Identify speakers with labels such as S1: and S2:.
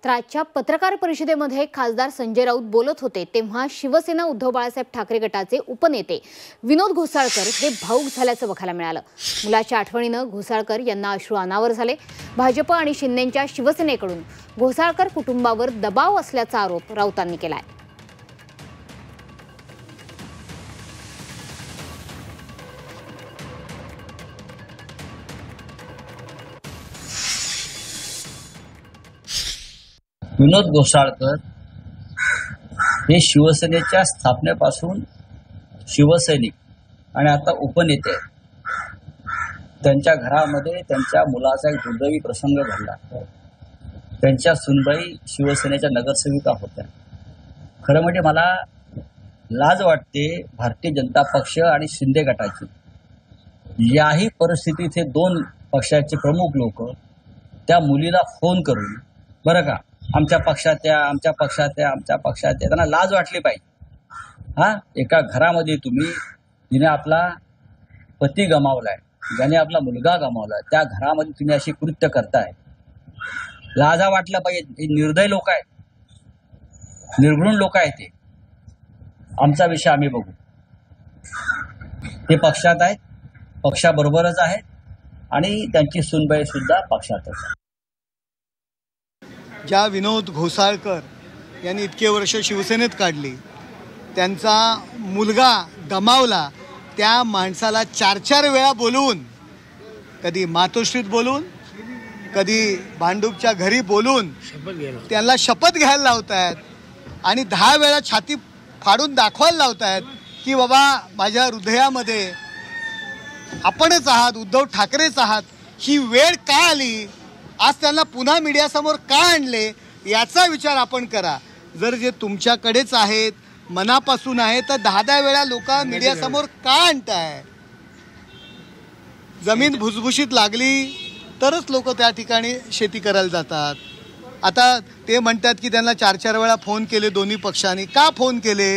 S1: तर आजच्या पत्रकार परिषदेमध्ये खासदार संजय राऊत बोलत होते तेव्हा शिवसेना उद्धव बाळासाहेब ठाकरे गटाचे उपनेते विनोद घोसाळकर हे भावुक झाल्याचं बघायला मिळालं। मुलाच्या आठवणीनं घोसाळकर यांना अश्रू अनावर झाले। भाजप आणि शिंदेंच्या शिवसेनेकडून घोसाळकर कुटुंबावर दबाव असल्याचा आरोप राऊतांनी केलाय।
S2: विनोद घोसाळकर हे शिवसेनेच्या स्थापनेपासून शिवसैनिक आणि आता उपनेते। त्यांच्या घरामध्ये त्यांच्या मुलाचा एक दुर्दैवी प्रसंग घडला। त्यांच्या सुनबाई शिवसेनेच्या नगरसेविका होत्या। खरं म्हणजे मला लाज वाटते भारतीय जनता पक्ष आणि शिंदे गटाची। याही परिस्थितीत हे दोन पक्षाचे प्रमुख लोक त्या मुलीला फोन करून बरं का आमच्या पक्षात या त्यांना लाज वाटली पाहिजे। एका घरामध्ये तुम्ही जिने आपला पती गमावलाय, ज्याने आपला मुलगा गमावलाय, त्या घरामध्ये तुम्ही अशी कृत्य करताय, लाजा वाटला पाहिजे। हे निर्दय लोक आहेत, निर्घृण लोक आहेत। ते आमचा विषय आम्ही बघू। ते पक्षात आहेत, पक्षाबरोबरच आहेत आणि त्यांची सुनबाई सुद्धा पक्षातच।
S3: ज्या विनोद घोसाळकर यांनी इतके वर्ष शिवसेनेत काढली, त्यांचा मुलगा गमावला, त्या माणसाला 4-4 वेळा बोलवून, कधी मातोश्रीत बोलून, कधी भांडूपच्या घरी बोलून त्यांना शपथ घ्यायला लावतायत आणि 10 वेळा छाती फाडून दाखवायला लावतायत की बाबा माझ्या हृदयामध्ये आपणच आहात, उद्धव ठाकरेच आहात। ही वेळ का आली, आज त्यांना पुन्हा मीडियासमोर का आणले, याचा विचार आपण करा। जर जे तुमच्याकडेच आहेत, मनापासून आहे, तर 10-10 वेळा लोक मीडियासमोर का आणताय? जमीन भुसभुशीत लागली तरच लोक त्या ठिकाणी शेती करायला जातात। आता ते म्हणतात की त्यांना 4-4 वेळा फोन केले दोन्ही पक्षांनी। का फोन केले?